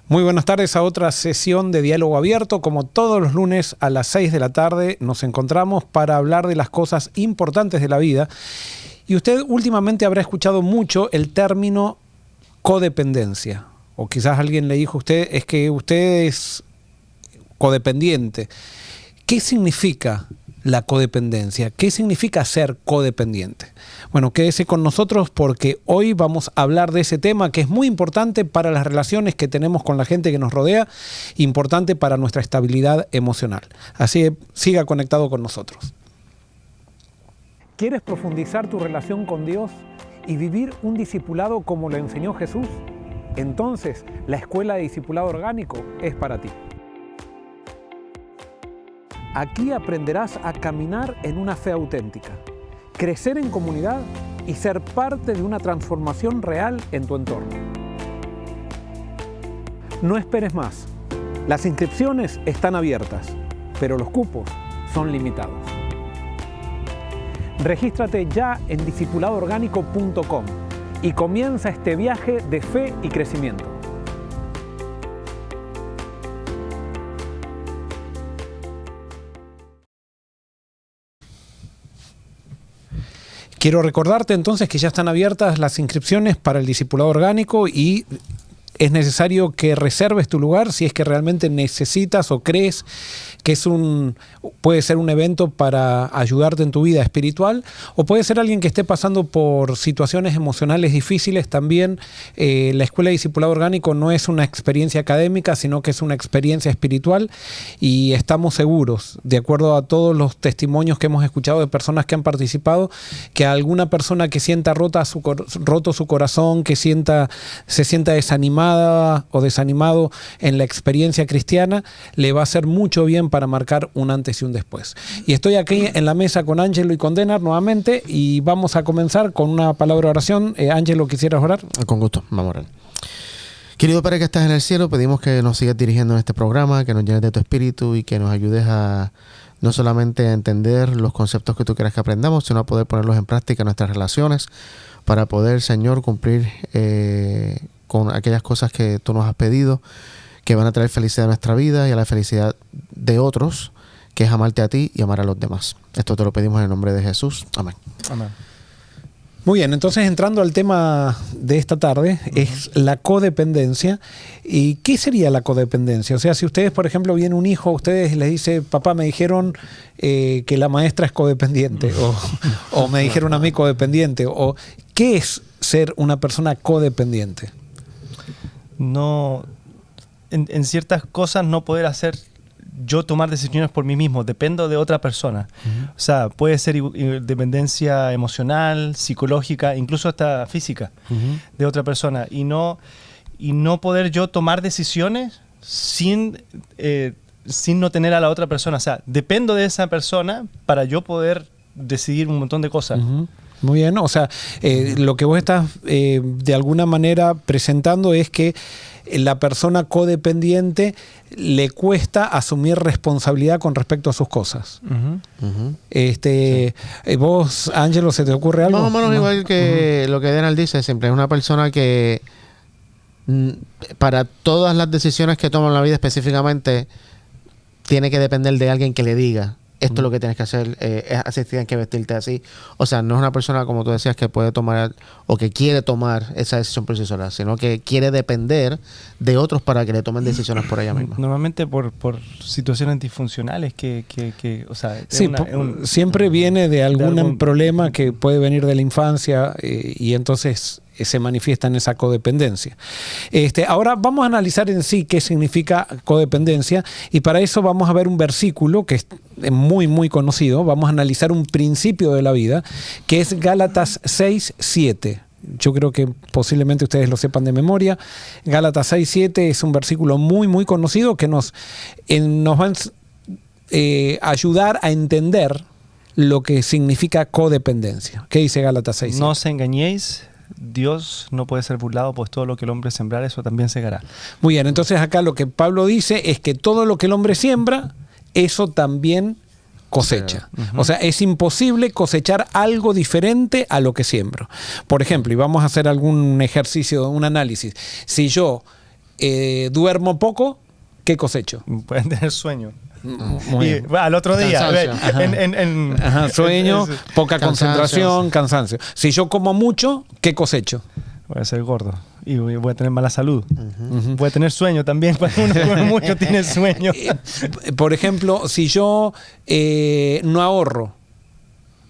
Muy buenas tardes a otra sesión de Diálogo Abierto. Como todos los lunes a las 6 de la tarde nos encontramos para hablar de las cosas importantes de la vida. Y usted últimamente habrá escuchado mucho el término codependencia. O quizás alguien le dijo a usted, es que usted es codependiente. ¿Qué significa la codependencia? ¿Qué significa ser codependiente? Bueno, quédese con nosotros porque hoy vamos a hablar de ese tema que es muy importante para las relaciones que tenemos con la gente que nos rodea, importante para nuestra estabilidad emocional. Así que siga conectado con nosotros. ¿Quieres profundizar tu relación con Dios y vivir un discipulado como lo enseñó Jesús? Entonces, la Escuela de Discipulado Orgánico es para ti. Aquí aprenderás a caminar en una fe auténtica, crecer en comunidad y ser parte de una transformación real en tu entorno. No esperes más. Las inscripciones están abiertas, pero los cupos son limitados. Regístrate ya en discipuladoorgánico.com y comienza este viaje de fe y crecimiento. Quiero recordarte entonces que ya están abiertas las inscripciones para el Discipulado Orgánico y es necesario que reserves tu lugar si es que realmente necesitas o crees que puede ser un evento para ayudarte en tu vida espiritual, o puede ser alguien que esté pasando por situaciones emocionales difíciles. También la Escuela de Discipulado Orgánico no es una experiencia académica, sino que es una experiencia espiritual, y estamos seguros, de acuerdo a todos los testimonios que hemos escuchado de personas que han participado, que a alguna persona que sienta roto su corazón, que se sienta desanimada o desanimado en la experiencia cristiana, le va a hacer mucho bien para marcar un antes y un después. Y estoy aquí en la mesa con Ángelo y con Denar nuevamente y vamos a comenzar con una palabra de oración. Ángelo, ¿quisieras orar? Con gusto, vamos a orar. Querido Padre que estás en el cielo, pedimos que nos sigas dirigiendo en este programa, que nos llenes de tu espíritu y que nos ayudes a no solamente a entender los conceptos que tú quieras que aprendamos, sino a poder ponerlos en práctica en nuestras relaciones para poder, Señor, cumplir con aquellas cosas que tú nos has pedido, que van a traer felicidad a nuestra vida y a la felicidad de otros, que es amarte a ti y amar a los demás. Esto te lo pedimos en el nombre de Jesús. Amén. Amén. Muy bien, entonces entrando al tema de esta tarde, es la codependencia. ¿Y qué sería la codependencia? O sea, si ustedes, por ejemplo, viene un hijo, ustedes les dice, papá, me dijeron que la maestra es codependiente, o me dijeron a mí codependiente, o ¿qué es ser una persona codependiente? No, en ciertas cosas no poder hacer yo tomar decisiones por mí mismo, dependo de otra persona. O sea, puede ser dependencia emocional, psicológica, incluso hasta física de otra persona. Y no poder yo tomar decisiones sin no tener a la otra persona. O sea, dependo de esa persona para yo poder decidir un montón de cosas. Muy bien, o sea, lo que vos estás de alguna manera presentando es que la persona codependiente le cuesta asumir responsabilidad con respecto a sus cosas. ¿Vos, Ángelo, se te ocurre algo? Más o menos igual que lo que Denar dice, siempre es una persona que para todas las decisiones que toma en la vida específicamente tiene que depender de alguien que le diga esto es lo que tienes que hacer, así tienes que vestirte así. O sea, no es una persona, como tú decías, que puede tomar o que quiere tomar esa decisión por sí sola, sino que quiere depender de otros para que le tomen decisiones por ella misma. Normalmente por situaciones disfuncionales o sea, sí, siempre viene de algún problema que puede venir de la infancia y entonces se manifiesta en esa codependencia. Ahora vamos a analizar en sí qué significa codependencia, y para eso vamos a ver un versículo que es muy muy conocido. Vamos a analizar un principio de la vida que es Gálatas 6:7. Yo creo que posiblemente ustedes lo sepan de memoria. Gálatas 6:7 es un versículo muy muy conocido que nos va a ayudar a entender lo que significa codependencia. ¿Qué dice Gálatas 6:7? No os engañéis, Dios no puede ser burlado, pues todo lo que el hombre sembrar, eso también segará. Muy bien, entonces acá lo que Pablo dice es que todo lo que el hombre siembra, eso también cosecha. O sea, es imposible cosechar algo diferente a lo que siembro. Por ejemplo, y vamos a hacer algún ejercicio, un análisis. Si yo duermo poco, ¿qué cosecho? Pueden tener sueño. Muy Y bien. al otro día, Cansancio. Ajá, sueño, poca Cansancio. concentración, cansancio. Si yo como mucho, ¿qué cosecho? voy a ser gordo y voy a tener mala salud. Voy a tener sueño también. Cuando uno come mucho tiene sueño. Por ejemplo, si yo no ahorro,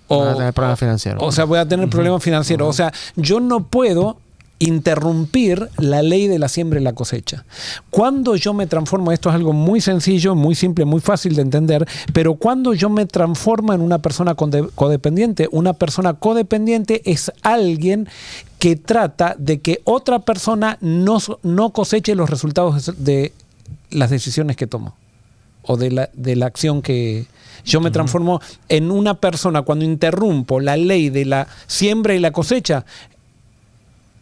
Vas a tener problemas financieros. o sea, voy a tener problemas financieros. O sea, yo no puedo interrumpir la ley de la siembra y la cosecha. Cuando yo me transformo, esto es algo muy sencillo, muy simple, muy fácil de entender, pero cuando yo me transformo en una persona codependiente, una persona codependiente es alguien que trata de que otra persona no coseche los resultados de las decisiones que tomo o de la acción que yo me transformo en una persona. Cuando interrumpo la ley de la siembra y la cosecha,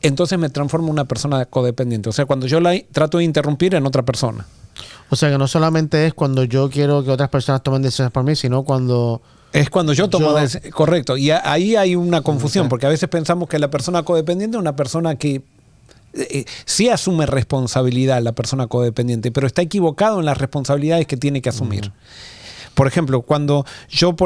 entonces me transformo en una persona codependiente. O sea, cuando yo la trato de interrumpir en otra persona. O sea, que no solamente es cuando yo quiero que otras personas tomen decisiones por mí, sino cuando... Es cuando yo tomo correcto. Y ahí hay una confusión, porque a veces pensamos que la persona codependiente es una persona que sí asume responsabilidad, la persona codependiente, pero está equivocado en las responsabilidades que tiene que asumir. Por ejemplo, cuando yo,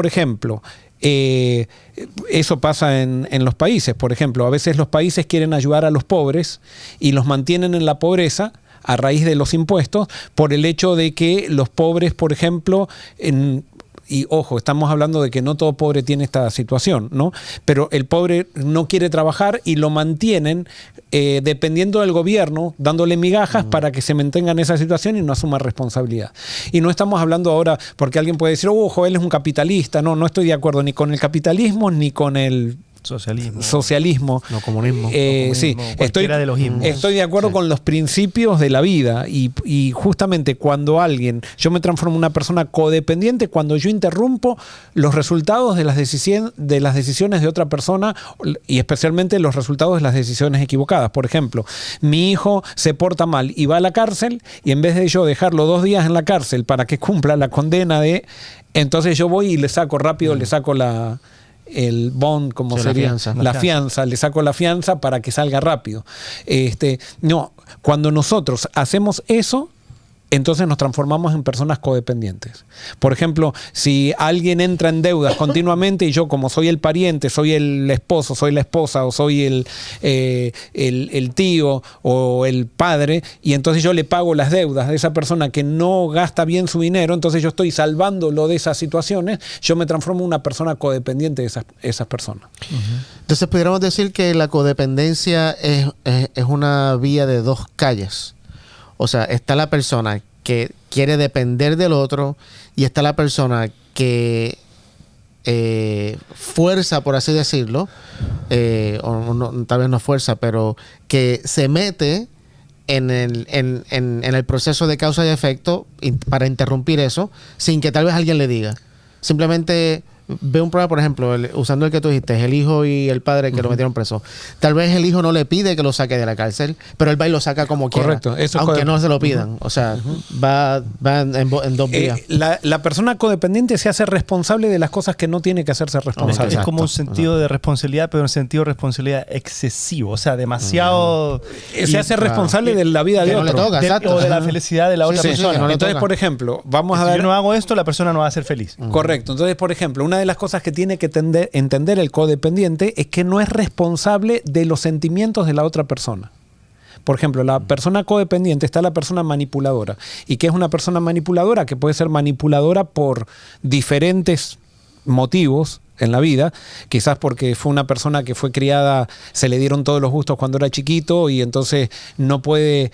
eso pasa en los países. Por ejemplo, a veces los países quieren ayudar a los pobres y los mantienen en la pobreza a raíz de los impuestos por el hecho de que los pobres, por ejemplo, y ojo, estamos hablando de que no todo pobre tiene esta situación, ¿no? Pero el pobre no quiere trabajar y lo mantienen dependiendo del gobierno, dándole migajas para que se mantenga en esa situación y no asuma responsabilidad. Y no estamos hablando ahora, porque alguien puede decir, ojo, él es un capitalista. No estoy de acuerdo ni con el capitalismo ni con el socialismo. No, comunismo. Sí, Cualquiera de los ismos. estoy de acuerdo con los principios de la vida y justamente cuando yo me transformo en una persona codependiente, cuando yo interrumpo los resultados de las decisiones de otra persona y especialmente los resultados de las decisiones equivocadas. Por ejemplo, mi hijo se porta mal y va a la cárcel y en vez de yo dejarlo 2 días en la cárcel para que cumpla la condena entonces yo voy y le saco rápido, le saco el bond, como sería la fianza, le saco la fianza para que salga rápido. No, cuando nosotros hacemos eso, entonces nos transformamos en personas codependientes. Por ejemplo, si alguien entra en deudas continuamente y yo, como soy el pariente, soy el esposo, soy la esposa o soy el tío o el padre, y entonces yo le pago las deudas de esa persona que no gasta bien su dinero, entonces yo estoy salvándolo de esas situaciones, yo me transformo en una persona codependiente de esas personas. Entonces pudiéramos decir que la codependencia es una vía de 2 calles. O sea, está la persona que quiere depender del otro y está la persona que fuerza, por así decirlo, o no, tal vez no fuerza, pero que se mete en el proceso de causa y efecto para interrumpir eso sin que tal vez alguien le diga. Simplemente ve un problema, por ejemplo, usando el que tú dijiste, el hijo y el padre que lo metieron preso. Tal vez el hijo no le pide que lo saque de la cárcel, pero él va y lo saca como Correcto, quiera, eso aunque no se lo pidan. O sea, va en 2 vías. La persona codependiente se hace responsable de las cosas que no tiene que hacerse responsable. Es como un sentido de responsabilidad, pero un sentido de responsabilidad excesivo. O sea, demasiado... Se hace responsable de la vida de no otro. le toca, exacto. O de la felicidad de la otra sí, persona. que no le Entonces, toca. por ejemplo, vamos a Si ver... yo no hago esto, la persona no va a ser feliz. Correcto. Entonces, por ejemplo, una de las cosas que tiene que entender el codependiente es que no es responsable de los sentimientos de la otra persona. Por ejemplo, la persona codependiente está la persona manipuladora. ¿Y qué es una persona manipuladora? Que puede ser manipuladora por diferentes motivos en la vida, quizás porque fue una persona que fue criada, se le dieron todos los gustos cuando era chiquito y entonces no puede...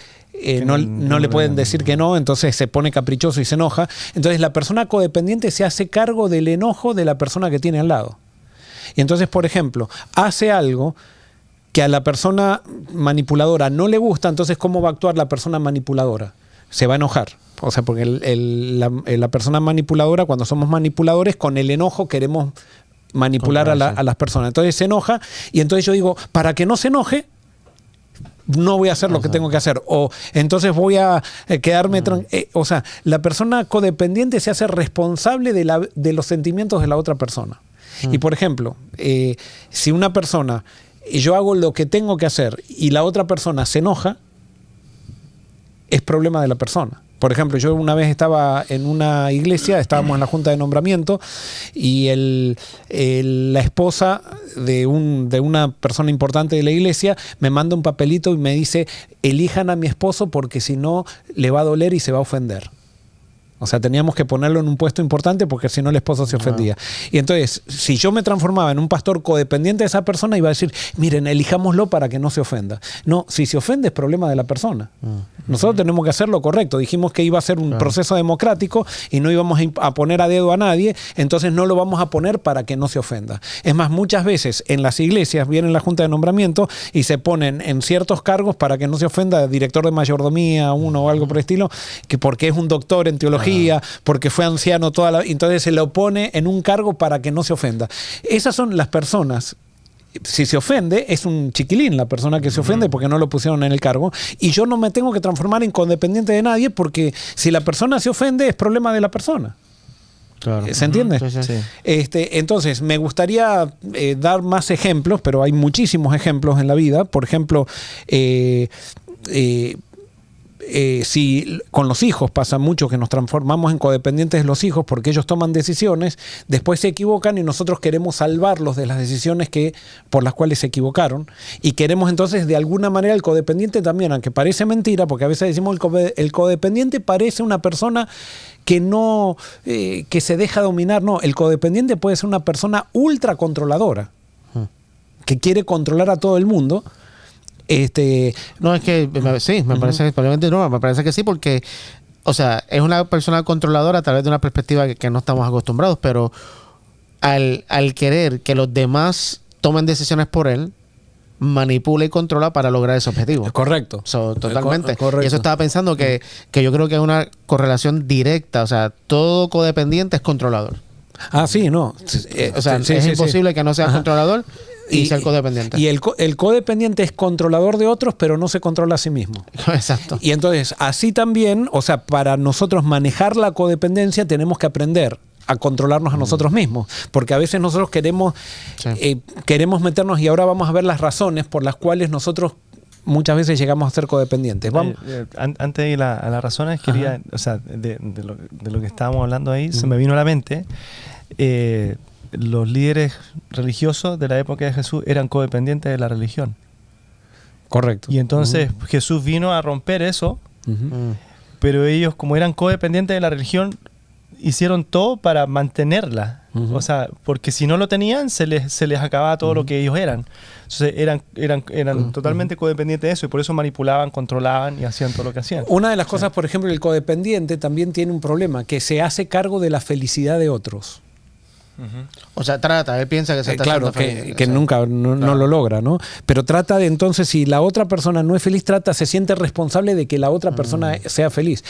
no le pueden decir que no, entonces se pone caprichoso y se enoja. Entonces la persona codependiente se hace cargo del enojo de la persona que tiene al lado. Y entonces, por ejemplo, hace algo que a la persona manipuladora no le gusta, entonces ¿cómo va a actuar la persona manipuladora? Se va a enojar. O sea, porque la persona manipuladora, cuando somos manipuladores, con el enojo queremos manipular a las personas. Entonces se enoja y entonces yo digo, para que no se enoje, no voy a hacer lo que tengo que hacer, o entonces voy a quedarme o sea, la persona codependiente se hace responsable de los sentimientos de la otra persona. Y por ejemplo, si una persona, yo hago lo que tengo que hacer y la otra persona se enoja, es problema de la persona. Por ejemplo, yo una vez estaba en una iglesia, estábamos en la junta de nombramiento y la esposa de una persona importante de la iglesia me manda un papelito y me dice: elijan a mi esposo porque si no le va a doler y se va a ofender. O sea, teníamos que ponerlo en un puesto importante porque si no el esposo se ofendía. Y entonces, si yo me transformaba en un pastor codependiente de esa persona, iba a decir: miren, elijámoslo para que no se ofenda. No, si se ofende es problema de la persona. Nosotros tenemos que hacer lo correcto. Dijimos que iba a ser un proceso democrático y no íbamos a poner a dedo a nadie, entonces no lo vamos a poner para que no se ofenda. Es más, muchas veces en las iglesias viene la junta de nombramiento y se ponen en ciertos cargos para que no se ofenda director de mayordomía, uno o algo por el estilo, que porque es un doctor en teología, porque fue anciano entonces se lo pone en un cargo para que no se ofenda. Esas son las personas. Si se ofende, es un chiquilín la persona que se ofende porque no lo pusieron en el cargo, y yo no me tengo que transformar en codependiente de nadie, porque si la persona se ofende es problema de la persona. Claro. ¿Se entiende? Sí. Entonces, me gustaría dar más ejemplos, pero hay muchísimos ejemplos en la vida. Por ejemplo, si con los hijos pasa mucho que nos transformamos en codependientes de los hijos porque ellos toman decisiones, después se equivocan y nosotros queremos salvarlos de las decisiones por las cuales se equivocaron, y queremos entonces de alguna manera el codependiente también, aunque parece mentira, porque a veces decimos el codependiente parece una persona que no que se deja dominar. No, el codependiente puede ser una persona ultra controladora que quiere controlar a todo el mundo. No, es que sí, me parece probablemente no, me parece que sí, porque, o sea, es una persona controladora a través de una perspectiva que no estamos acostumbrados, pero al querer que los demás tomen decisiones por él, manipula y controla para lograr ese objetivo. Correcto. Totalmente. Correcto. Y eso estaba pensando que yo creo que es una correlación directa, o sea, todo codependiente es controlador. Ah, sí, no. O sea, es imposible que no sea controlador y ser codependiente. Y el codependiente es controlador de otros, pero no se controla a sí mismo. Exacto. Y entonces, así también, o sea, para nosotros manejar la codependencia tenemos que aprender a controlarnos a nosotros mismos, porque a veces nosotros queremos meternos, y ahora vamos a ver las razones por las cuales nosotros muchas veces llegamos a ser codependientes. Vamos. Antes de ir a las razones, quería, o sea, de lo que estábamos hablando ahí, se me vino a la mente, los líderes religiosos de la época de Jesús eran codependientes de la religión. Correcto. Y entonces Jesús vino a romper eso, pero ellos, como eran codependientes de la religión, hicieron todo para mantenerla. O sea, porque si no lo tenían, se les acababa todo lo que ellos eran. Entonces eran totalmente codependientes de eso, y por eso manipulaban, controlaban y hacían todo lo que hacían. Una de las cosas, por ejemplo, el codependiente también tiene un problema, que se hace cargo de la felicidad de otros. O sea, él piensa que se está claro, haciendo feliz. que nunca no lo logra, ¿no? Pero trata de, entonces, si la otra persona no es feliz, se siente responsable de que la otra persona sea feliz.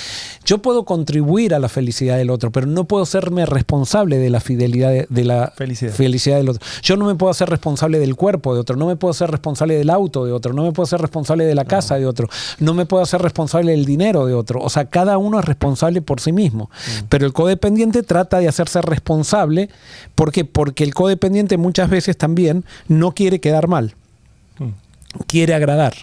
Yo puedo contribuir a la felicidad del otro, pero no puedo serme responsable de la fidelidad de la felicidad del otro. Yo no me puedo hacer responsable del cuerpo de otro, no me puedo hacer responsable del auto de otro, no me puedo hacer responsable de la casa de otro, no me puedo hacer responsable del dinero de otro. O sea, cada uno es responsable por sí mismo. Pero el codependiente trata de hacerse responsable. ¿Por qué? Porque el codependiente muchas veces también no quiere quedar mal, quiere agradar.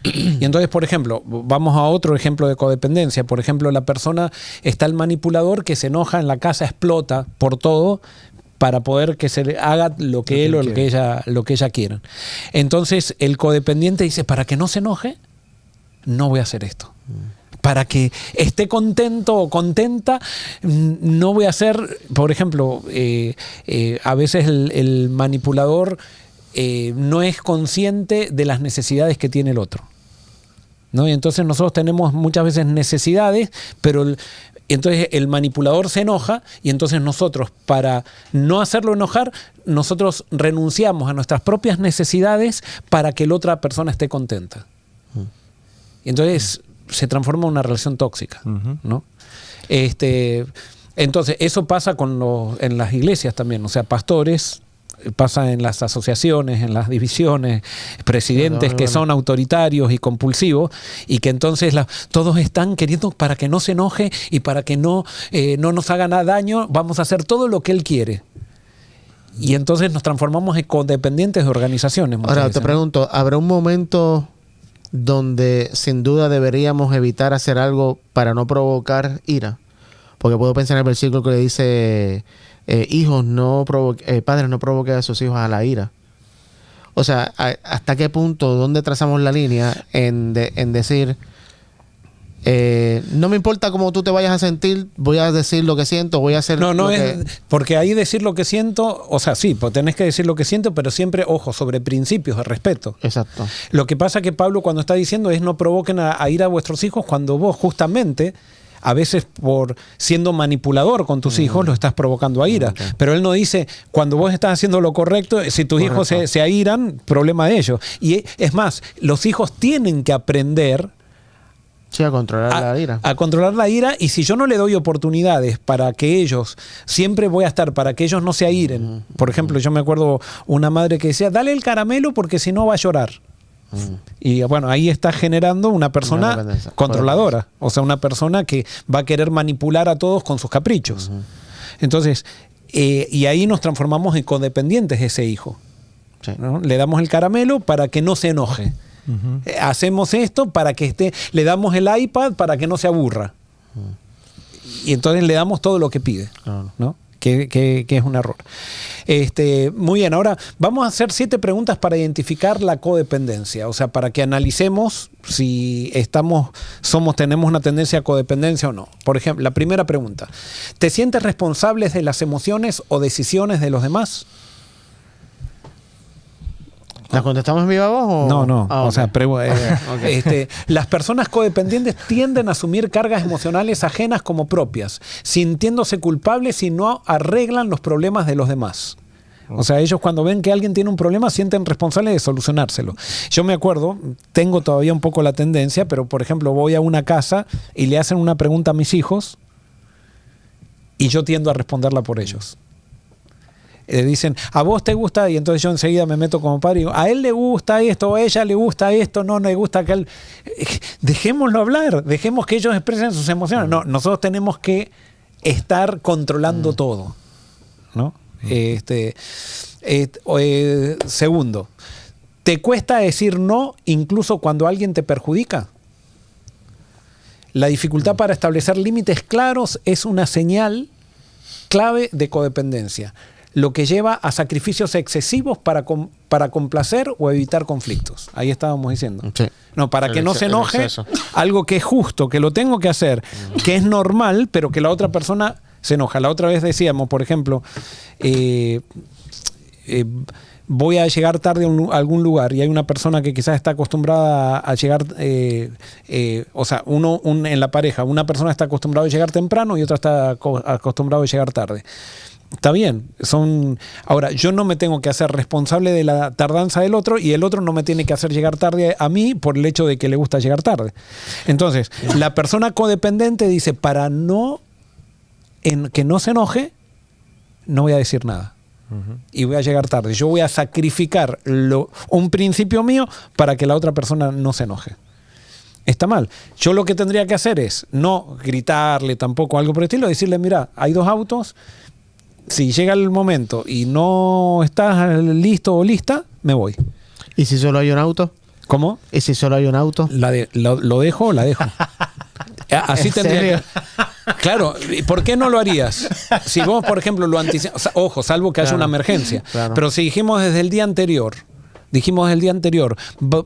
Y entonces, por ejemplo, vamos a otro ejemplo de codependencia. Por ejemplo, la persona, está el manipulador que se enoja en la casa, explota por todo para poder que se le haga lo que él o lo que ella quieran. Entonces, el codependiente dice: para que no se enoje, no voy a hacer esto. Para que esté contento o contenta, no voy a hacer, por ejemplo, a veces el manipulador no es consciente de las necesidades que tiene el otro, ¿no? Y entonces nosotros tenemos muchas veces necesidades, pero entonces el manipulador se enoja, y entonces nosotros, para no hacerlo enojar, nosotros renunciamos a nuestras propias necesidades para que la otra persona esté contenta. Y entonces se transforma en una relación tóxica, ¿no? Entonces, eso pasa en las iglesias también, o sea, pastores, pasa en las asociaciones, en las divisiones, presidentes que son autoritarios y compulsivos, y que entonces todos están queriendo, para que no se enoje y para que no nos haga nada daño, vamos a hacer todo lo que él quiere. Y entonces nos transformamos en codependientes de organizaciones. Ahora, te pregunto, ¿habrá un momento donde sin duda deberíamos evitar hacer algo para no provocar ira. Porque puedo pensar en el versículo que le dice, padres no provoquen a sus hijos a la ira. O sea, ¿hasta qué punto, dónde trazamos la línea en decir, no me importa cómo tú te vayas a sentir, voy a decir lo que siento, voy a hacer porque ahí decir lo que siento, o sea, sí, pues tenés que decir lo que siento, pero siempre, ojo, sobre principios de respeto. Exacto. Lo que pasa que Pablo cuando está diciendo es no provoquen a ira a vuestros hijos cuando vos justamente, a veces por siendo manipulador con tus hijos, lo estás provocando a ira. Okay. Pero él no dice, cuando vos estás haciendo lo correcto, si tus hijos se airan, problema de ellos. Y es más, los hijos tienen que aprender a controlar la ira. A controlar la ira, y si yo no le doy oportunidades para que ellos, siempre voy a estar para que ellos no se airen. Por ejemplo, yo me acuerdo una madre que decía, dale el caramelo porque si no va a llorar. Y bueno, ahí está generando una persona controladora, o sea, una persona que va a querer manipular a todos con sus caprichos. Entonces, y ahí nos transformamos en codependientes de ese hijo. Sí. ¿No? Le damos el caramelo para que no se enoje. Hacemos esto para que le damos el iPad para que no se aburra. Y entonces le damos todo lo que pide, ¿no? Que es un error. Muy bien, ahora vamos a hacer 7 preguntas para identificar la codependencia, o sea, para que analicemos si tenemos una tendencia a codependencia o no. Por ejemplo, la primera pregunta: ¿te sientes responsable de las emociones o decisiones de los demás? ¿La contestamos en viva voz o...? No. O sea, okay. Las personas codependientes tienden a asumir cargas emocionales ajenas como propias, sintiéndose culpables si no arreglan los problemas de los demás. O sea, ellos cuando ven que alguien tiene un problema sienten responsable de solucionárselo. Yo me acuerdo, tengo todavía un poco la tendencia, pero por ejemplo voy a una casa y le hacen una pregunta a mis hijos y yo tiendo a responderla por ellos. Dicen, ¿a vos te gusta? Y entonces yo enseguida me meto como padre y digo, ¿a él le gusta esto? ¿A ella le gusta esto? No le gusta que él... Dejémoslo hablar, dejemos que ellos expresen sus emociones. No, nosotros tenemos que estar controlando todo, ¿no? Segundo, ¿te cuesta decir no incluso cuando alguien te perjudica? La dificultad para establecer límites claros es una señal clave de codependencia, lo que lleva a sacrificios excesivos para complacer o evitar conflictos. Ahí estábamos diciendo. Sí. No, para que no se enoje, algo que es justo, que lo tengo que hacer, que es normal, pero que la otra persona se enoja. La otra vez decíamos, por ejemplo, voy a llegar tarde a algún lugar y hay una persona que quizás está acostumbrada a llegar, o sea, en la pareja, una persona está acostumbrada a llegar temprano y otra está acostumbrada a llegar tarde. Está bien, ahora yo no me tengo que hacer responsable de la tardanza del otro y el otro no me tiene que hacer llegar tarde a mí por el hecho de que le gusta llegar tarde. Entonces, la persona codependiente dice, para que no se enoje, no voy a decir nada. Y voy a llegar tarde. Yo voy a sacrificar un principio mío para que la otra persona no se enoje. Está mal. Yo lo que tendría que hacer es no gritarle tampoco algo por el estilo, decirle, mira, hay 2 autos, si llega el momento y no estás listo o lista, me voy. ¿Y si solo hay un auto? ¿Cómo? ¿Y si solo hay un auto? ¿Lo dejo o la dejo? Así tendría que... Claro, ¿por qué no lo harías? Si vos, por ejemplo, lo anticipas, ojo, salvo que haya una emergencia, pero si dijimos desde el día anterior,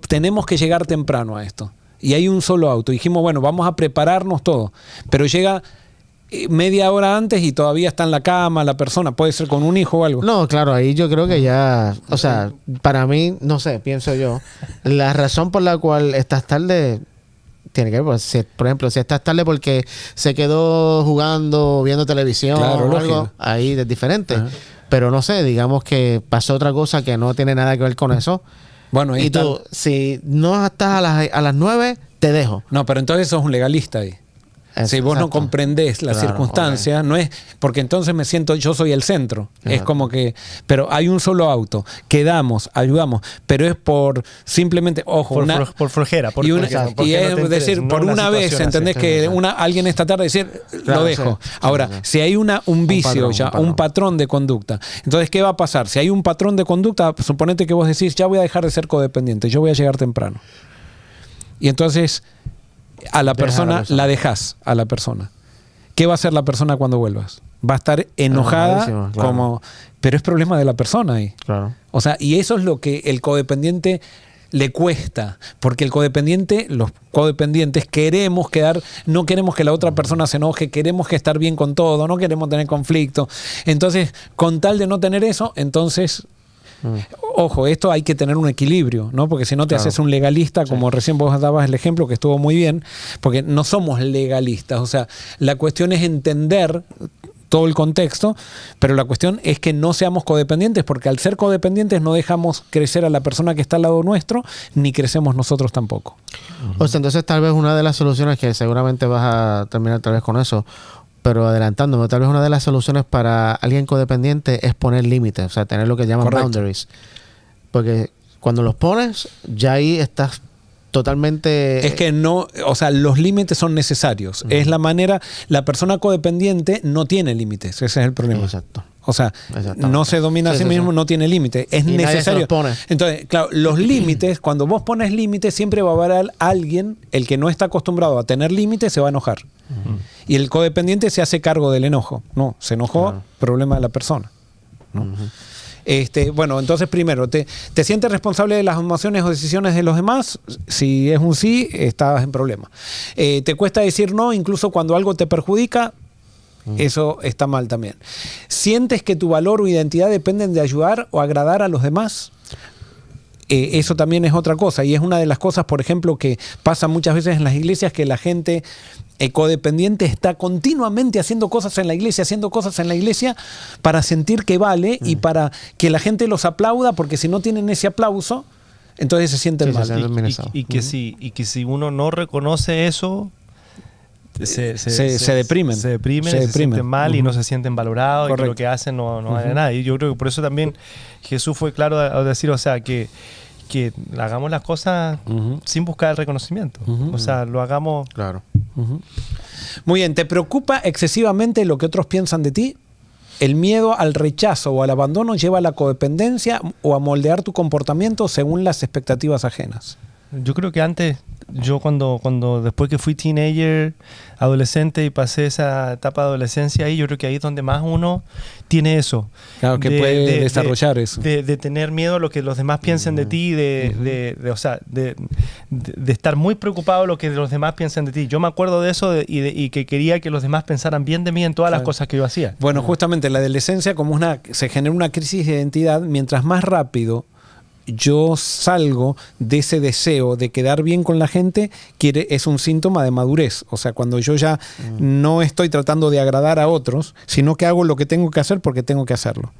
tenemos que llegar temprano a esto, y hay un solo auto, dijimos, bueno, vamos a prepararnos todo, pero llega media hora antes y todavía está en la cama la persona, puede ser con un hijo o algo. No, claro, ahí yo creo que ya, o sea, para mí, no sé, pienso yo, la razón por la cual estás tarde tiene que ver, por ejemplo, si estás tarde porque se quedó jugando, viendo televisión, claro, o algo, ahí es diferente. Ajá. Pero no sé, digamos que pasó otra cosa que no tiene nada que ver con eso. Bueno, ahí y tú, si no estás a las 9, te dejo. No, pero entonces sos un legalista ahí. Si vos no comprendés la circunstancia, no es porque entonces me siento, yo soy el centro. Ajá. Es como que, pero hay un solo auto, quedamos, ayudamos, pero es por simplemente, ojo, por flojera, y es decir, no por una vez, ¿entendés? Así, que alguien esta tarde decir, claro, lo dejo. Sí, ahora, si hay un vicio, un patrón de conducta, entonces, ¿qué va a pasar? Si hay un patrón de conducta, suponete que vos decís, ya voy a dejar de ser codependiente, yo voy a llegar temprano. Y entonces a la Deja a la persona persona. la dejas a la persona. ¿Qué va a hacer la persona cuando vuelvas? Va a estar enojada, Enojadísima, claro. como, pero es problema de la persona ahí. Claro. O sea, y eso es lo que el codependiente le cuesta, porque el codependiente, los codependientes no queremos que la otra persona se enoje, queremos que estar bien con todo, no queremos tener conflicto. Entonces, con tal de no tener eso, entonces, ojo, esto hay que tener un equilibrio, ¿no? Porque si no te Claro. haces un legalista, como recién vos dabas el ejemplo, que estuvo muy bien, porque no somos legalistas, o sea, la cuestión es entender todo el contexto, pero la cuestión es que no seamos codependientes, porque al ser codependientes no dejamos crecer a la persona que está al lado nuestro, ni crecemos nosotros tampoco. O sea, entonces tal vez una de las soluciones, que seguramente vas a terminar tal vez con eso, pero adelantándome, tal vez una de las soluciones para alguien codependiente es poner límites, o sea, tener lo que llaman Correcto. boundaries. Porque cuando los pones, ya ahí estás totalmente... Es que no, o sea, los límites son necesarios. Es la manera, la persona codependiente no tiene límites, ese es el problema. Exacto. O sea, Exactamente. no se domina a Sí, sí sí, mismo, sí. no tiene límite. Es Y nadie se necesario. los pone. Entonces, claro, los límites, cuando vos pones límites, siempre va a haber alguien, el que no está acostumbrado a tener límites, se va a enojar. Y el codependiente se hace cargo del enojo. No, se enojó, Claro. problema de la persona. ¿no? Bueno, entonces primero, ¿te sientes responsable de las emociones o decisiones de los demás? Si es un sí, estás en problema. ¿Te cuesta decir no incluso cuando algo te perjudica? Eso está mal también. ¿Sientes que tu valor o identidad dependen de ayudar o agradar a los demás? Eso también es otra cosa, y es una de las cosas, por ejemplo, que pasa muchas veces en las iglesias, que la gente codependiente está continuamente haciendo cosas en la iglesia para sentir que vale y para que la gente los aplauda, porque si no tienen ese aplauso, entonces se sienten Sí, sí, mal. sí. Minnesota. Y que si uno no reconoce eso, se deprimen. Se deprimen, Se se deprimen. sienten mal y no se sienten valorados, y que Correcto. lo que hacen no vale nada. Y yo creo que por eso también Jesús fue claro al decir, o sea, que hagamos las cosas sin buscar el reconocimiento. O sea, lo hagamos... Claro. Muy bien, ¿te preocupa excesivamente lo que otros piensan de ti? ¿El miedo al rechazo o al abandono lleva a la codependencia o a moldear tu comportamiento según las expectativas ajenas? Yo creo que antes, yo cuando después que fui teenager, adolescente y pasé esa etapa de adolescencia ahí, yo creo que ahí es donde más uno tiene eso. Claro, que puede desarrollar eso. De tener miedo a lo que los demás piensen de ti, de estar muy preocupado de lo que los demás piensen de ti. Yo me acuerdo de eso y que quería que los demás pensaran bien de mí en todas las cosas que yo hacía. Bueno, justamente la adolescencia se genera una crisis de identidad. Mientras más rápido yo salgo de ese deseo de quedar bien con la gente, es un síntoma de madurez. O sea, cuando yo ya no estoy tratando de agradar a otros, sino que hago lo que tengo que hacer porque tengo que hacerlo.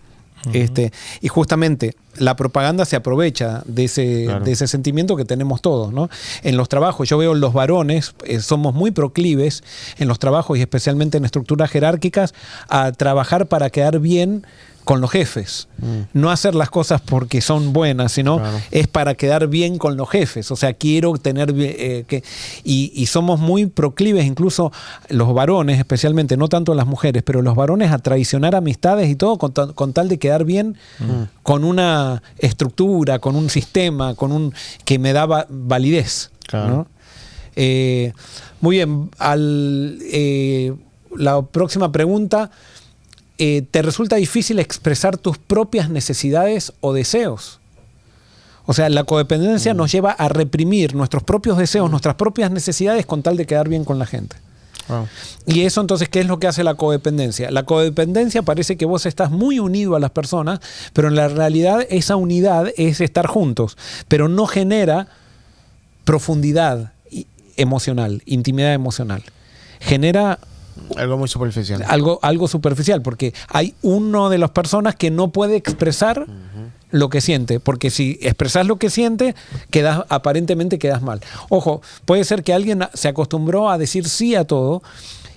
Y justamente la propaganda se aprovecha de ese sentimiento que tenemos todos, ¿no? En los trabajos, yo veo los varones, somos muy proclives en los trabajos y especialmente en estructuras jerárquicas a trabajar para quedar bien con los jefes. No hacer las cosas porque son buenas, sino es para quedar bien con los jefes. O sea, quiero tener... y somos muy proclives, incluso los varones, especialmente, no tanto las mujeres, pero los varones a traicionar amistades y todo con tal de quedar bien con una estructura, con un sistema, que me da validez. Claro. ¿no? Muy bien. La próxima pregunta... ¿te resulta difícil expresar tus propias necesidades o deseos? O sea, la codependencia nos lleva a reprimir nuestros propios deseos, nuestras propias necesidades con tal de quedar bien con la gente. Wow. Y eso entonces, ¿qué es lo que hace la codependencia? La codependencia parece que vos estás muy unido a las personas, pero en la realidad esa unidad es estar juntos, pero no genera profundidad emocional, intimidad emocional. Genera... Algo muy superficial. Algo superficial, porque hay uno de las personas que no puede expresar lo que siente, porque si expresas lo que siente, aparentemente quedas mal. Ojo, puede ser que alguien se acostumbró a decir sí a todo,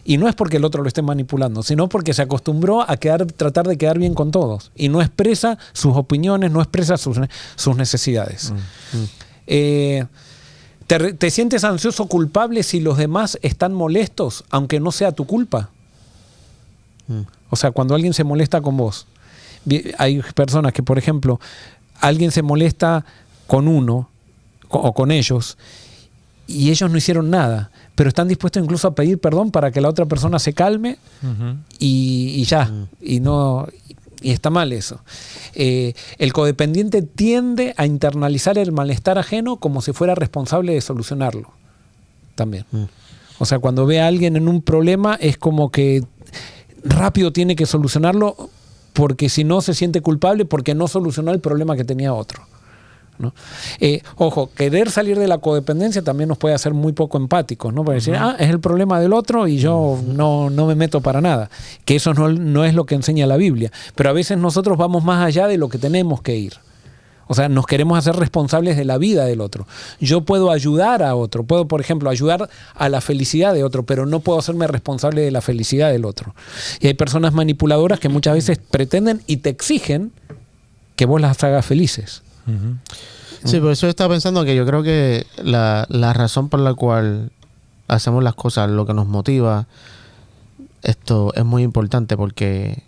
y no es porque el otro lo esté manipulando, sino porque se acostumbró a tratar de quedar bien con todos, y no expresa sus opiniones, no expresa sus necesidades. ¿Te sientes ansioso o culpable si los demás están molestos, aunque no sea tu culpa? O sea, cuando alguien se molesta con vos. Hay personas que, por ejemplo, alguien se molesta con uno o con ellos y ellos no hicieron nada, pero están dispuestos incluso a pedir perdón para que la otra persona se calme y ya, y está mal eso. El codependiente tiende a internalizar el malestar ajeno como si fuera responsable de solucionarlo también. O sea, cuando ve a alguien en un problema es como que rápido tiene que solucionarlo, porque si no se siente culpable porque no solucionó el problema que tenía otro, ¿no? Ojo, querer salir de la codependencia también nos puede hacer muy poco empáticos, ¿no? Para decir, es el problema del otro y yo no me meto para nada. Que eso no es lo que enseña la Biblia. Pero a veces nosotros vamos más allá de lo que tenemos que ir. O sea, nos queremos hacer responsables de la vida del otro. Yo puedo ayudar a otro, puedo, por ejemplo, ayudar a la felicidad de otro, pero no puedo hacerme responsable de la felicidad del otro. Y hay personas manipuladoras que muchas veces pretenden y te exigen que vos las hagas felices. Sí, por eso estaba pensando que yo creo que la razón por la cual hacemos las cosas, lo que nos motiva, esto es muy importante, porque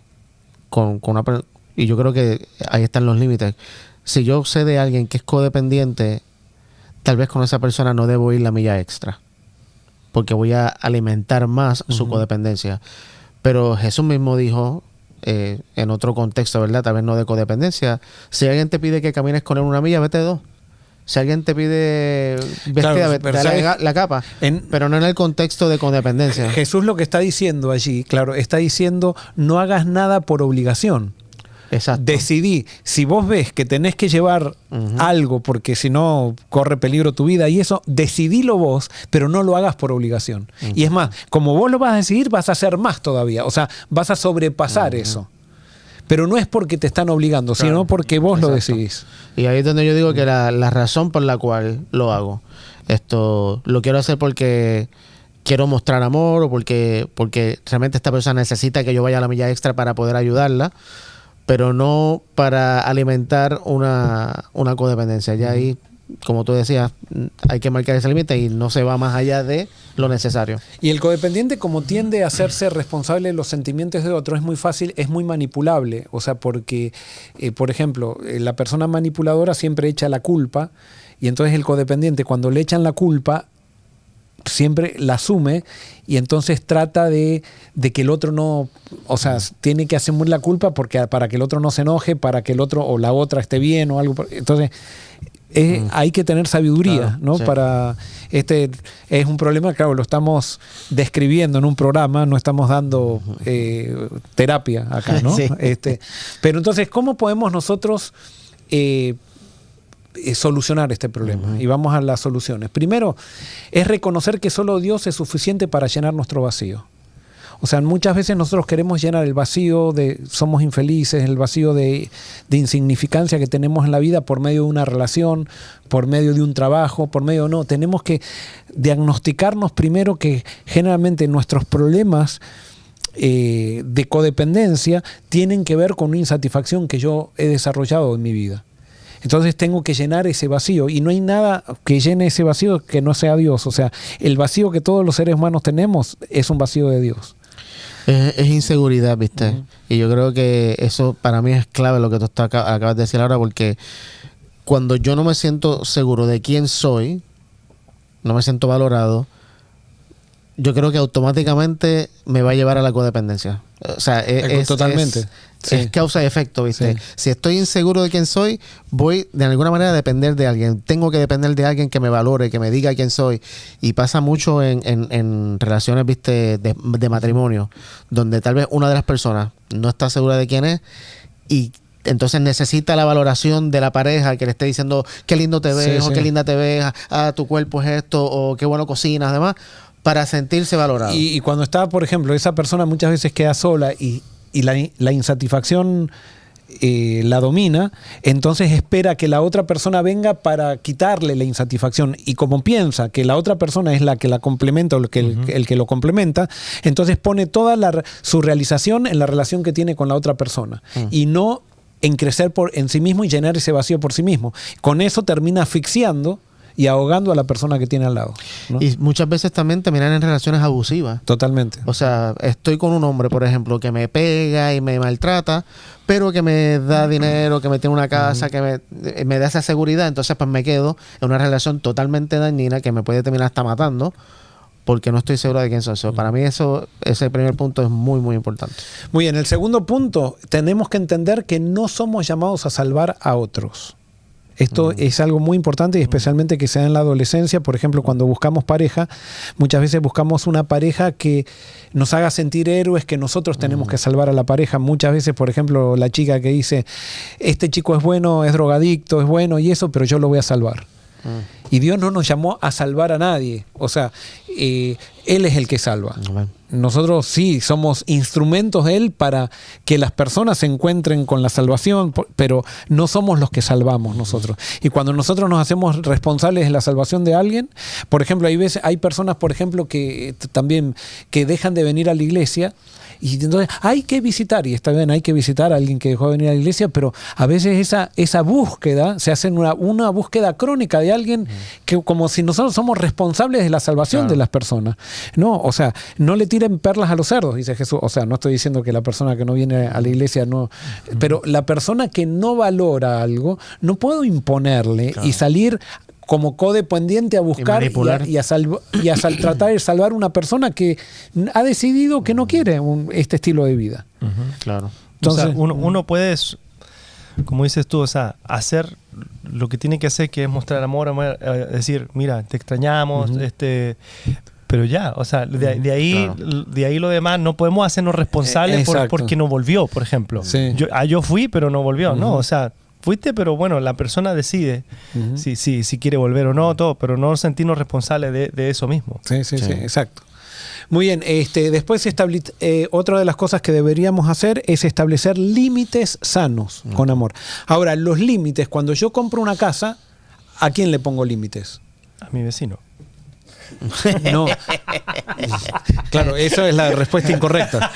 y yo creo que ahí están los límites. Si yo sé de alguien que es codependiente, tal vez con esa persona no debo ir la milla extra, porque voy a alimentar más su codependencia. Pero Jesús mismo dijo, en otro contexto, ¿verdad? Tal vez no de codependencia: si alguien te pide que camines con él una milla, vete 2. Si alguien te pide vete la capa, pero no en el contexto de codependencia. Jesús lo que está diciendo allí, claro, está diciendo: no hagas nada por obligación. Exacto. Decidí, si vos ves que tenés que llevar algo porque si no corre peligro tu vida y eso, decidilo vos, pero no lo hagas por obligación. Y es más, como vos lo vas a decidir, vas a hacer más todavía. O sea, vas a sobrepasar eso. Pero no es porque te están obligando, sino porque vos lo decidís. Y ahí es donde yo digo que la razón por la cual lo hago, lo quiero hacer porque quiero mostrar amor, o porque realmente esta persona necesita que yo vaya a la milla extra para poder ayudarla, pero no para alimentar una codependencia. Ya ahí, como tú decías, hay que marcar ese límite y no se va más allá de lo necesario. Y el codependiente, como tiende a hacerse responsable de los sentimientos de otro, es muy fácil, es muy manipulable. O sea, porque, por ejemplo, la persona manipuladora siempre echa la culpa, y entonces el codependiente, cuando le echan la culpa, siempre la asume, y entonces trata de que el otro no, o sea, tiene que asumir la culpa para que el otro no se enoje, para que el otro o la otra esté bien o algo. Entonces hay que tener sabiduría, claro, ¿no? Sí. Es un problema, claro, lo estamos describiendo en un programa, no estamos dando terapia acá, ¿no? Sí. Pero entonces, ¿cómo podemos nosotros solucionar este problema? Y vamos a las soluciones. Primero, es reconocer que solo Dios es suficiente para llenar nuestro vacío. O sea, muchas veces nosotros queremos llenar el vacío somos infelices, el vacío de insignificancia que tenemos en la vida por medio de una relación, por medio de un trabajo, tenemos que diagnosticarnos primero que generalmente nuestros problemas de codependencia tienen que ver con una insatisfacción que yo he desarrollado en mi vida. Entonces tengo que llenar ese vacío, y no hay nada que llene ese vacío que no sea Dios. O sea, el vacío que todos los seres humanos tenemos es un vacío de Dios. Es inseguridad, ¿viste? Y yo creo que eso para mí es clave, lo que tú acabas de decir ahora, porque cuando yo no me siento seguro de quién soy, no me siento valorado, yo creo que automáticamente me va a llevar a la codependencia. O sea, totalmente. Es causa y efecto, ¿viste? Sí. Si estoy inseguro de quién soy, voy de alguna manera a depender de alguien. Tengo que depender de alguien que me valore, que me diga quién soy. Y pasa mucho en relaciones, ¿viste? De matrimonio, donde tal vez una de las personas no está segura de quién es, y entonces necesita la valoración de la pareja, que le esté diciendo qué lindo te ves, o qué linda te ves, tu cuerpo es esto, o qué bueno cocinas, además, para sentirse valorado. Y cuando está, por ejemplo, esa persona muchas veces queda sola y la insatisfacción la domina, entonces espera que la otra persona venga para quitarle la insatisfacción, y como piensa que la otra persona es la que la complementa, o el que lo complementa, entonces pone toda su realización en la relación que tiene con la otra persona, y no en crecer en sí mismo y llenar ese vacío por sí mismo. Con eso termina asfixiando y ahogando a la persona que tiene al lado, ¿no? Y muchas veces también terminan en relaciones abusivas. Totalmente. O sea, estoy con un hombre, por ejemplo, que me pega y me maltrata, pero que me da dinero, que me tiene una casa, que me da esa seguridad. Entonces, pues me quedo en una relación totalmente dañina que me puede terminar hasta matando porque no estoy seguro de quién soy. Para mí ese primer punto es muy, muy importante. Muy bien, el segundo punto, tenemos que entender que no somos llamados a salvar a otros. Esto es algo muy importante y especialmente que se da en la adolescencia. Por ejemplo, cuando buscamos pareja, muchas veces buscamos una pareja que nos haga sentir héroes, que nosotros tenemos que salvar a la pareja. Muchas veces, por ejemplo, la chica que dice, este chico es bueno, es drogadicto, es bueno y eso, pero yo lo voy a salvar. Y Dios no nos llamó a salvar a nadie. O sea, Él es el que salva. Nosotros sí somos instrumentos de Él para que las personas se encuentren con la salvación, pero no somos los que salvamos nosotros. Y cuando nosotros nos hacemos responsables de la salvación de alguien, por ejemplo, hay personas, por ejemplo, que también que dejan de venir a la iglesia. Y entonces hay que visitar, y está bien, hay que visitar a alguien que dejó de venir a la iglesia, pero a veces esa búsqueda se hace una búsqueda crónica de alguien que como si nosotros somos responsables de la salvación de las personas. No, o sea, no le tiren perlas a los cerdos, dice Jesús. O sea, no estoy diciendo que la persona que no viene a la iglesia no, pero la persona que no valora algo, no puedo imponerle y salir como codependiente a buscar y a tratar de salvar una persona que ha decidido que no quiere este estilo de vida. Claro. Entonces, o sea, uno puede, como dices tú, o sea, hacer lo que tiene que hacer, que es mostrar amor, decir, mira, te extrañamos, pero ya, o sea, de ahí lo demás no podemos hacernos responsables porque no volvió, por ejemplo. Sí. Yo fui, pero no volvió, ¿no? O sea, fuiste, pero bueno, la persona decide si quiere volver o no, todo, pero no sentirnos responsables de eso mismo. Sí, exacto. Muy bien, después otra de las cosas que deberíamos hacer es establecer límites sanos con amor. Ahora, los límites, cuando yo compro una casa, ¿a quién le pongo límites? A mi vecino. No. Claro, esa es la respuesta incorrecta.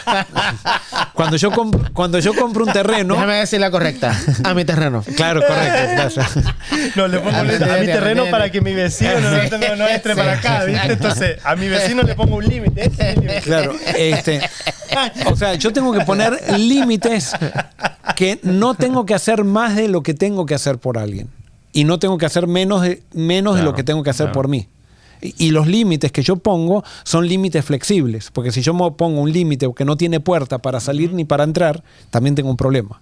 Cuando yo compro un terreno. Déjame decir la correcta. A mi terreno. Claro, correcto. No, le pongo a mi terreno para que mi vecino no entre para acá, ¿viste? Entonces, a mi vecino le pongo un límite. Claro, o sea, yo tengo que poner límites que no tengo que hacer más de lo que tengo que hacer por alguien. Y no tengo que hacer menos de lo que tengo que hacer por mí. Y los límites que yo pongo son límites flexibles, porque si yo me pongo un límite que no tiene puerta para salir ni para entrar, también tengo un problema,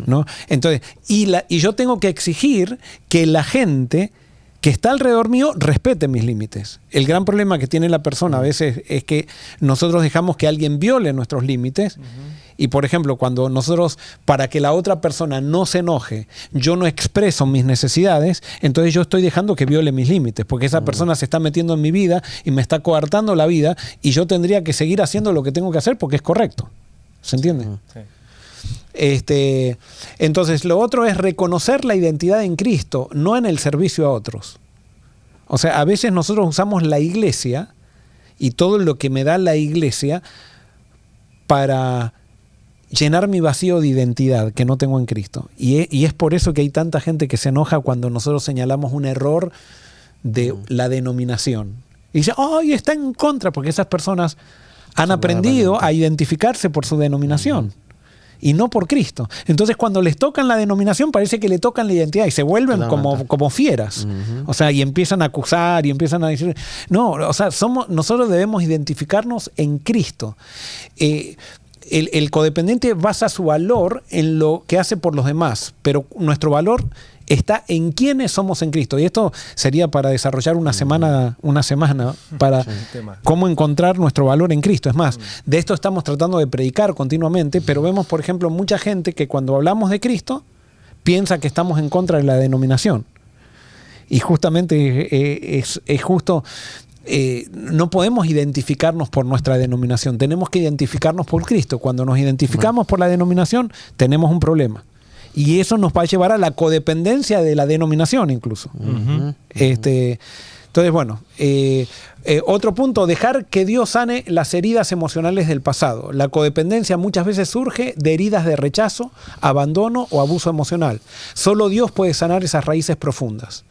¿no? Entonces, y yo tengo que exigir que la gente que está alrededor mío respete mis límites. El gran problema que tiene la persona a veces es que nosotros dejamos que alguien viole nuestros límites. Y por ejemplo, cuando nosotros, para que la otra persona no se enoje, yo no expreso mis necesidades, entonces yo estoy dejando que viole mis límites, porque esa persona se está metiendo en mi vida y me está coartando la vida, y yo tendría que seguir haciendo lo que tengo que hacer porque es correcto. ¿Se entiende? Sí. Entonces, lo otro es reconocer la identidad en Cristo, no en el servicio a otros. O sea, a veces nosotros usamos la iglesia y todo lo que me da la iglesia para llenar mi vacío de identidad que no tengo en Cristo. Y es por eso que hay tanta gente que se enoja cuando nosotros señalamos un error de la denominación. Y dice, ¡ay, está en contra! Porque esas personas han aprendido a identificarse por su denominación y no por Cristo. Entonces, cuando les tocan la denominación, parece que le tocan la identidad y se vuelven como fieras. O sea, y empiezan a acusar y empiezan a decir... No, o sea, nosotros debemos identificarnos en Cristo. El codependiente basa su valor en lo que hace por los demás, pero nuestro valor está en quiénes somos en Cristo. Y esto sería para desarrollar una semana para cómo encontrar nuestro valor en Cristo. Es más, de esto estamos tratando de predicar continuamente, pero vemos, por ejemplo, mucha gente que cuando hablamos de Cristo piensa que estamos en contra de la denominación. Y justamente es justo... no podemos identificarnos por nuestra denominación, tenemos que identificarnos por Cristo. Cuando nos identificamos por la denominación, tenemos un problema. Y eso nos va a llevar a la codependencia de la denominación incluso. Entonces, bueno, otro punto, dejar que Dios sane las heridas emocionales del pasado. La codependencia muchas veces surge de heridas de rechazo, abandono o abuso emocional. Solo Dios puede sanar esas raíces profundas.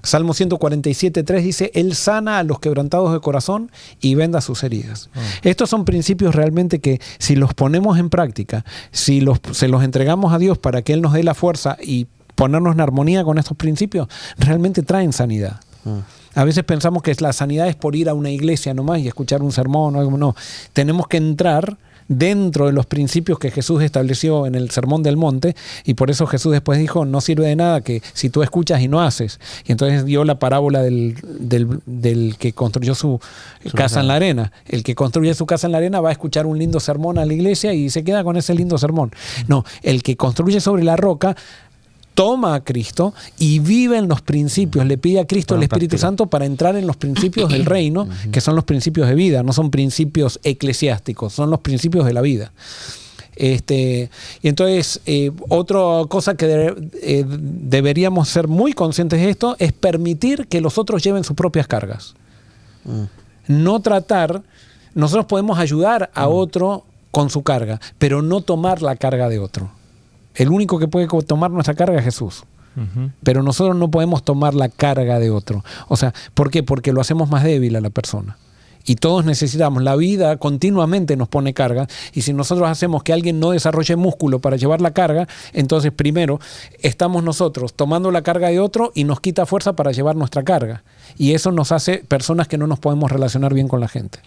Salmo 147:3 dice, Él sana a los quebrantados de corazón y venda sus heridas. Estos son principios realmente que si los ponemos en práctica, si se los entregamos a Dios para que Él nos dé la fuerza y ponernos en armonía con estos principios, realmente traen sanidad. A veces pensamos que la sanidad es por ir a una iglesia nomás y escuchar un sermón o algo. No, tenemos que entrar dentro de los principios que Jesús estableció en el Sermón del Monte, y por eso Jesús después dijo, no sirve de nada que si tú escuchas y no haces. Y entonces dio la parábola del que construyó su casa en la arena. El que construye su casa en la arena va a escuchar un lindo sermón a la iglesia y se queda con ese lindo sermón. No, el que construye sobre la roca toma a Cristo y vive en los principios, le pide a Cristo el Espíritu Santo para entrar en los principios del reino, que son los principios de vida, no son principios eclesiásticos, son los principios de la vida. Y entonces, otra cosa que deberíamos ser muy conscientes de esto es permitir que los otros lleven sus propias cargas. No tratar, nosotros podemos ayudar a otro con su carga, pero no tomar la carga de otro. El único que puede tomar nuestra carga es Jesús. Pero nosotros no podemos tomar la carga de otro. O sea, ¿por qué? Porque lo hacemos más débil a la persona. Y todos necesitamos. La vida continuamente nos pone carga. Y si nosotros hacemos que alguien no desarrolle músculo para llevar la carga, entonces primero estamos nosotros tomando la carga de otro y nos quita fuerza para llevar nuestra carga. Y eso nos hace personas que no nos podemos relacionar bien con la gente.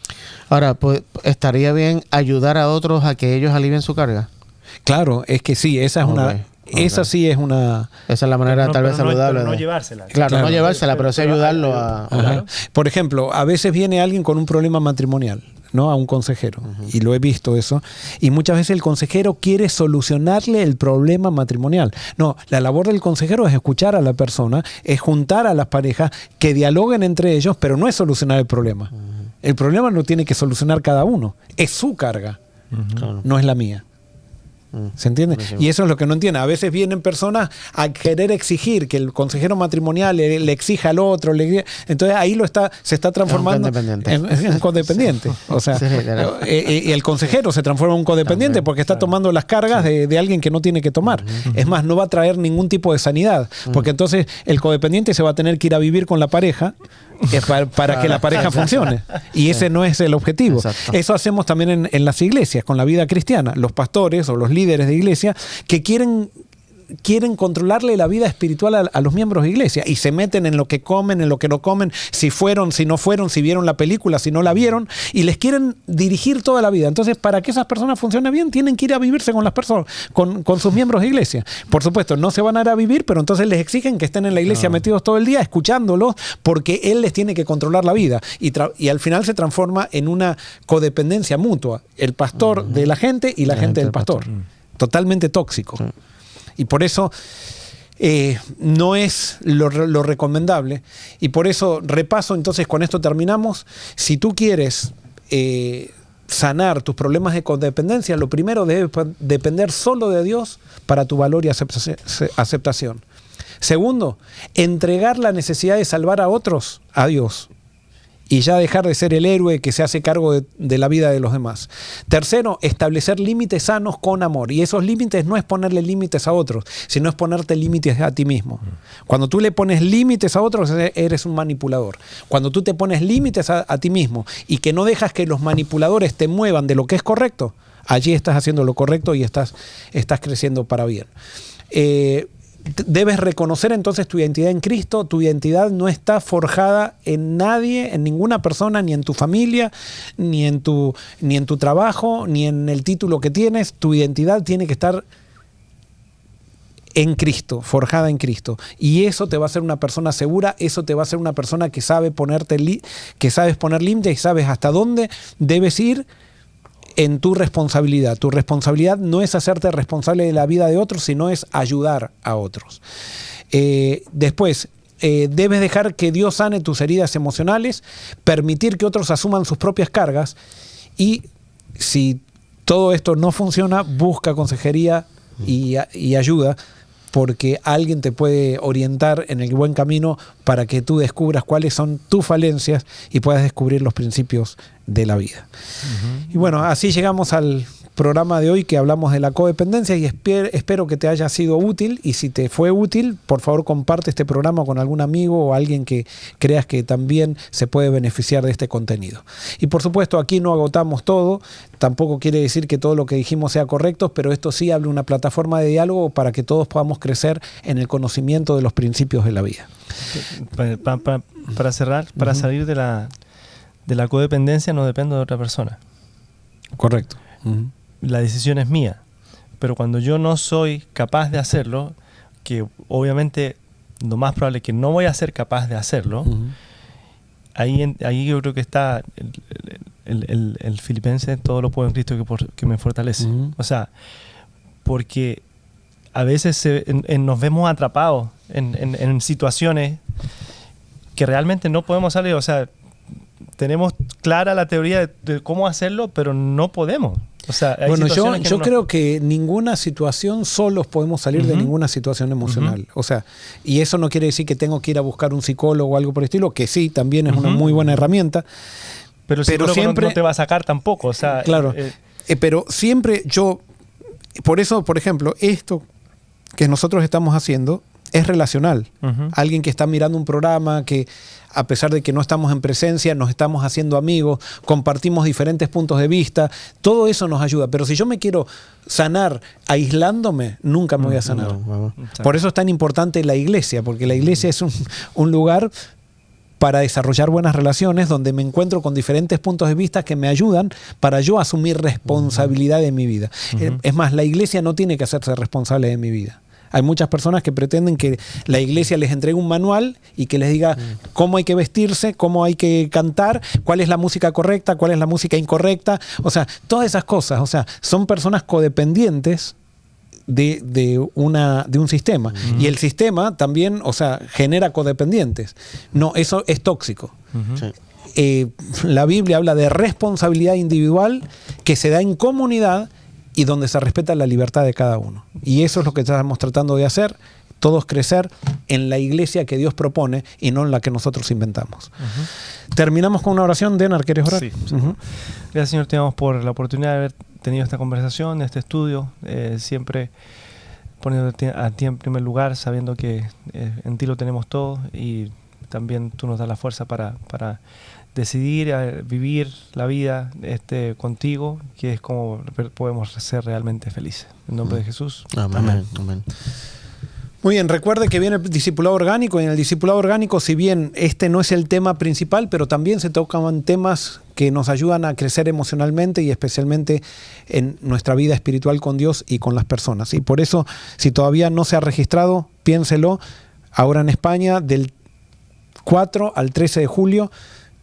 Ahora, pues, ¿estaría bien ayudar a otros a que ellos alivien su carga? Claro, es que sí, esa es esa sí es una... Esa es la manera tal vez saludable. No llevársela. Claro, no llevársela, pero sí ayudarlo a... Claro. Por ejemplo, a veces viene alguien con un problema matrimonial, ¿no? A un consejero, y lo he visto eso, y muchas veces el consejero quiere solucionarle el problema matrimonial. No, la labor del consejero es escuchar a la persona, es juntar a las parejas que dialoguen entre ellos, pero no es solucionar el problema. El problema lo tiene que solucionar cada uno, es su carga, no es la mía. ¿Se entiende? Y eso es lo que no entiende. A veces vienen personas a querer exigir que el consejero matrimonial le exija al otro. Entonces ahí se está transformando en codependiente. Sí. O sea, y el consejero se transforma en un codependiente porque está tomando las cargas de alguien que no tiene que tomar. Es más, no va a traer ningún tipo de sanidad. Porque entonces el codependiente se va a tener que ir a vivir con la pareja para que la pareja funcione. Y ese no es el objetivo. Exacto. Eso hacemos también en las iglesias, con la vida cristiana. Los pastores o los líderes de iglesia que quieren controlarle la vida espiritual a los miembros de iglesia y se meten en lo que comen, en lo que no comen, si fueron, si no fueron, si vieron la película, si no la vieron, y les quieren dirigir toda la vida. Entonces, para que esas personas funcionen bien, tienen que ir a vivirse con las personas, con sus miembros de iglesia. Por supuesto, no se van a ir a vivir, pero entonces les exigen que estén en la iglesia metidos todo el día, escuchándolos, porque él les tiene que controlar la vida. Y al final se transforma en una codependencia mutua, el pastor de la gente y la gente del pastor. Totalmente tóxico. Y por eso no es lo recomendable. Y por eso repaso, entonces con esto terminamos. Si tú quieres sanar tus problemas de codependencia, lo primero debe depender solo de Dios para tu valor y aceptación. Segundo, entregar la necesidad de salvar a otros a Dios. Y ya dejar de ser el héroe que se hace cargo de la vida de los demás. Tercero, establecer límites sanos con amor. Y esos límites no es ponerle límites a otros, sino es ponerte límites a ti mismo. Cuando tú le pones límites a otros, eres un manipulador. Cuando tú te pones límites a ti mismo y que no dejas que los manipuladores te muevan de lo que es correcto, allí estás haciendo lo correcto y estás creciendo para bien. Debes reconocer entonces tu identidad en Cristo. Tu identidad no está forjada en nadie, en ninguna persona, ni en tu familia, ni en tu trabajo, ni en el título que tienes. Tu identidad tiene que estar en Cristo, forjada en Cristo. Y eso te va a hacer una persona segura, eso te va a hacer una persona que sabe que sabes poner límites y sabes hasta dónde debes ir en tu responsabilidad. Tu responsabilidad no es hacerte responsable de la vida de otros, sino es ayudar a otros. Después, debes dejar que Dios sane tus heridas emocionales, permitir que otros asuman sus propias cargas, y si todo esto no funciona, busca consejería y ayuda, porque alguien te puede orientar en el buen camino para que tú descubras cuáles son tus falencias y puedas descubrir los principios de la vida. Y bueno, así llegamos al programa de hoy que hablamos de la codependencia y espero que te haya sido útil, y si te fue útil, por favor comparte este programa con algún amigo o alguien que creas que también se puede beneficiar de este contenido. Y por supuesto, aquí no agotamos todo, tampoco quiere decir que todo lo que dijimos sea correcto, pero esto sí abre una plataforma de diálogo para que todos podamos crecer en el conocimiento de los principios de la vida. Para cerrar, para salir de la codependencia no dependo de otra persona. Correcto. La decisión es mía, pero cuando yo no soy capaz de hacerlo, que obviamente lo más probable es que no voy a ser capaz de hacerlo, ahí yo creo que está el Filipenses, todo lo puedo en Cristo que me fortalece. O sea, porque a veces nos vemos atrapados en situaciones que realmente no podemos salir. O sea, tenemos clara la teoría de cómo hacerlo, pero no podemos. O sea, bueno, yo creo que ninguna situación solos podemos salir de ninguna situación emocional. O sea, y eso no quiere decir que tengo que ir a buscar un psicólogo o algo por el estilo, que sí, también es una muy buena herramienta. Pero el psicólogo siempre no te va a sacar tampoco. O sea, claro, pero siempre por eso, por ejemplo, esto que nosotros estamos haciendo es relacional. Alguien que está mirando un programa, que a pesar de que no estamos en presencia, nos estamos haciendo amigos, compartimos diferentes puntos de vista, todo eso nos ayuda. Pero si yo me quiero sanar aislándome, nunca me voy a sanar. Por eso es tan importante la iglesia, porque la iglesia es un lugar para desarrollar buenas relaciones, donde me encuentro con diferentes puntos de vista que me ayudan para yo asumir responsabilidad de mi vida. Es más, la iglesia no tiene que hacerse responsable de mi vida. Hay muchas personas que pretenden que la iglesia les entregue un manual y que les diga cómo hay que vestirse, cómo hay que cantar, cuál es la música correcta, cuál es la música incorrecta. O sea, todas esas cosas. O sea, son personas codependientes de un sistema. Y el sistema también, o sea, genera codependientes. No, eso es tóxico. La Biblia habla de responsabilidad individual que se da en comunidad y donde se respeta la libertad de cada uno. Y eso es lo que estamos tratando de hacer, todos crecer en la iglesia que Dios propone y no en la que nosotros inventamos. Terminamos con una oración. Denar, ¿quieres orar? Sí. Gracias, Señor, te damos por la oportunidad de haber tenido esta conversación, este estudio, siempre poniéndote a ti en primer lugar, sabiendo que en ti lo tenemos todo, y también tú nos das la fuerza para decidir vivir la vida contigo, que es como podemos ser realmente felices. En nombre de Jesús. Amén. Muy bien, recuerde que viene el discipulado orgánico, y en el discipulado orgánico, si bien este no es el tema principal, pero también se tocan temas que nos ayudan a crecer emocionalmente y especialmente en nuestra vida espiritual con Dios y con las personas. Y por eso, si todavía no se ha registrado, piénselo. Ahora en España, del 4 al 13 de julio,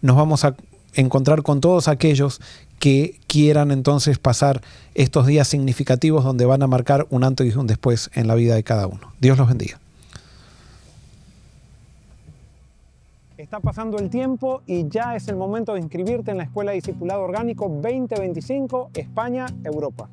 nos vamos a encontrar con todos aquellos que quieran entonces pasar estos días significativos donde van a marcar un antes y un después en la vida de cada uno. Dios los bendiga. Está pasando el tiempo y ya es el momento de inscribirte en la Escuela de Discipulado Orgánico 2025 España, Europa.